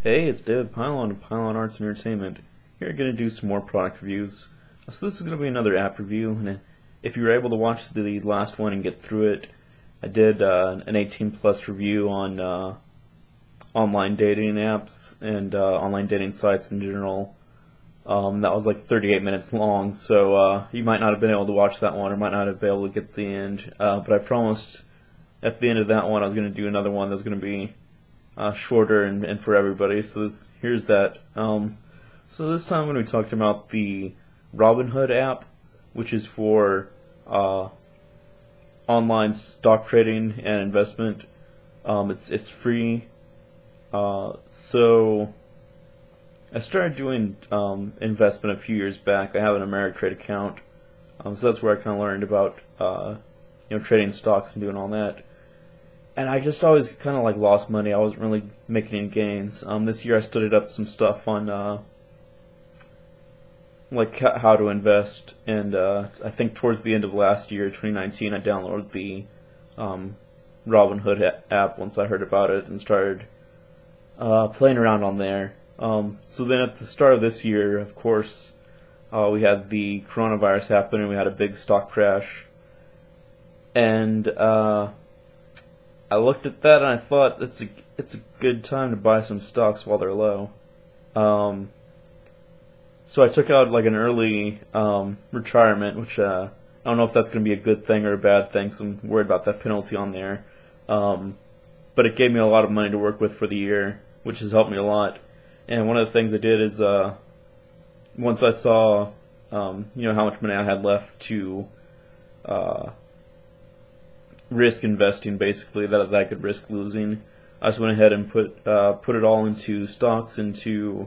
Hey, it's David Pylon of Pylon Arts and Entertainment. Here, going to do some more product reviews. So this is going to be another app review, and if you were able to watch the last one and get through it, I did an 18 plus review on online dating apps and online dating sites in general. That was like 38 minutes long, so you might not have been able to watch that one, or might not have been able to get to the end. But I promised at the end of that one I was going to do another one that's going to be shorter and for everybody. So here's that. So this time I'm going to be talking about the Robinhood app, which is for online stock trading and investment. It's free. So I started doing investment a few years back. I have an Ameritrade account, so that's where I kind of learned about trading stocks and doing all that. And I just always kind of like lost money. I wasn't really making any gains. This year I studied up some stuff on like how to invest, and I think towards the end of last year, 2019, I downloaded the Robinhood app once I heard about it and started playing around on there. So then at the start of this year, of course, we had the coronavirus happen and we had a big stock crash. And I looked at that and I thought it's a good time to buy some stocks while they're low. So I took out like an early retirement, which I don't know if that's going to be a good thing or a bad thing, so I'm worried about that penalty on there. But it gave me a lot of money to work with for the year, which has helped me a lot. And one of the things I did is once I saw how much money I had left to risk investing, basically that I could risk losing, I just went ahead and put it all into stocks, into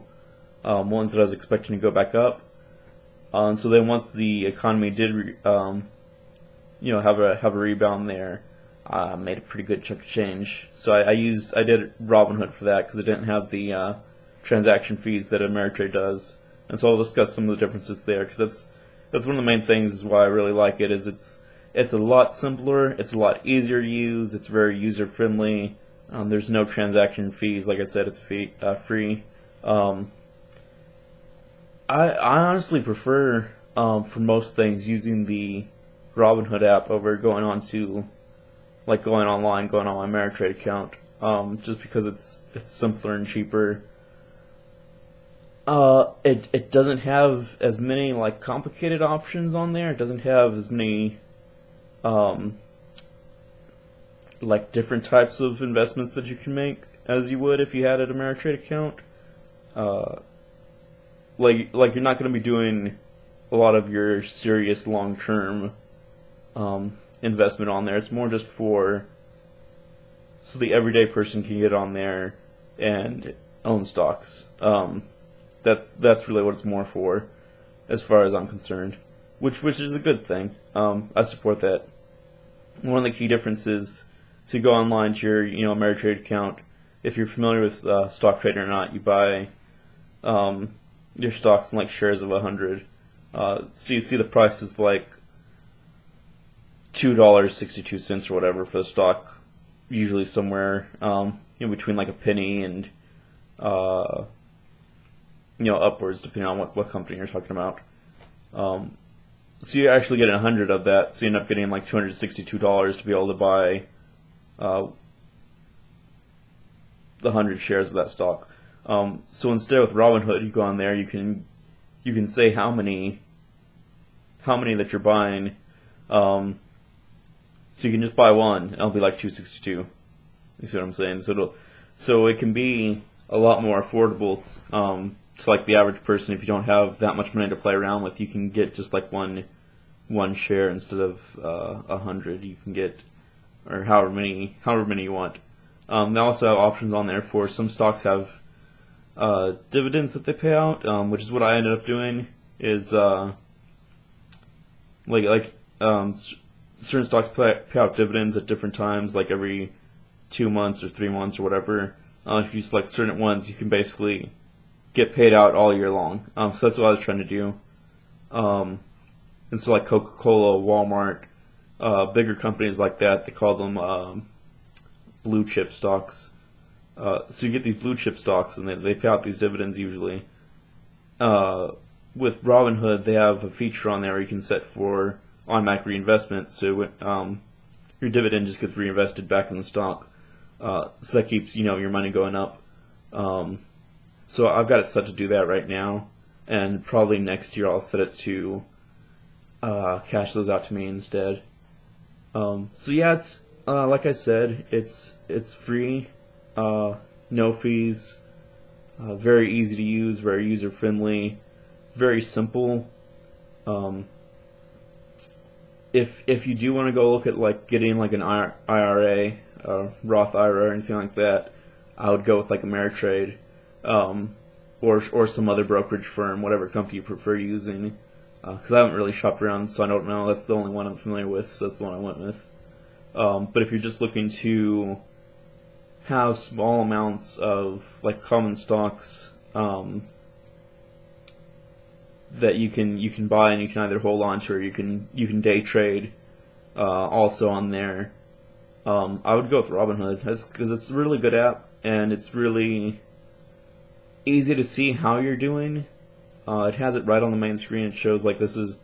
ones that I was expecting to go back up. And so then once the economy did have a rebound there, I made a pretty good chunk of change. So I did Robinhood for that because it didn't have the transaction fees that Ameritrade does. And so I'll discuss some of the differences there, because that's one of the main things is why I really like it. Is it's a lot simpler, it's a lot easier to use, it's very user friendly. There's no transaction fees. Like I said, it's free. I honestly prefer, for most things, using the Robinhood app over going on online, going on my Ameritrade account, just because it's simpler and cheaper. It doesn't have as many like complicated options on there. It doesn't have as many like different types of investments that you can make as you would if you had an Ameritrade account. Like you're not going to be doing a lot of your serious long-term investment on there. It's more just so the everyday person can get on there and own stocks. That's really what it's more for, as far as I'm concerned, which is a good thing. I support that. One of the key differences to go online to your Ameritrade account, if you're familiar with stock trading or not, you buy your stocks in like shares of 100. So you see the price is like $2.62 or whatever for the stock, usually somewhere between like a penny and upwards, depending on what company you're talking about. So you're actually getting 100 of that, so you end up getting like $262 to be able to buy the 100 shares of that stock. So instead with Robinhood, you go on there, you can say how many that you're buying. So you can just buy one, and it'll be like $262. You see what I'm saying? So it can be a lot more affordable. So like the average person, if you don't have that much money to play around with, you can get just like one share instead of 100. You can get, or however many you want. They also have options on there for some stocks have dividends that they pay out, which is what I ended up doing. Is certain stocks pay out dividends at different times, like every 2 months or 3 months or whatever. If you select certain ones, you can basically get paid out all year long. So that's what I was trying to do. And so like Coca-Cola, Walmart, bigger companies like that, they call them blue chip stocks. So you get these blue chip stocks, and they pay out these dividends usually. With Robinhood, they have a feature on there where you can set for automatic reinvestment, so your dividend just gets reinvested back in the stock. So that keeps your money going up. So I've got it set to do that right now, and probably next year I'll set it to cash those out to me instead. So yeah, it's like I said, it's free, no fees, very easy to use, very user friendly, very simple. If you do want to go look at like getting like an IRA, Roth IRA, or anything like that, I would go with like Ameritrade, or some other brokerage firm, whatever company you prefer using. Because I haven't really shopped around, so I don't know. That's the only one I'm familiar with, so that's the one I went with. But if you're just looking to have small amounts of like common stocks that you can buy, and you can either hold on to, or you can day trade also on there, I would go with Robinhood because it's a really good app, and it's really easy to see how you're doing. It has it right on the main screen. It shows like this is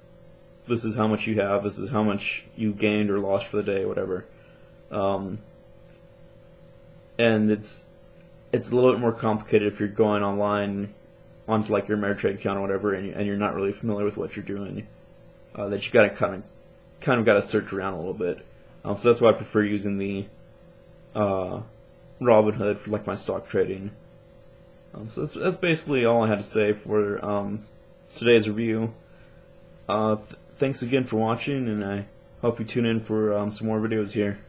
how much you have, this is how much you gained or lost for the day, whatever. And it's a little bit more complicated if you're going online onto like your Ameritrade account or whatever, and you're not really familiar with what you're doing. That you gotta kind of gotta search around a little bit. So that's why I prefer using the Robinhood for like my stock trading. So that's basically all I had to say for today's review. Thanks again for watching, and I hope you tune in for some more videos here.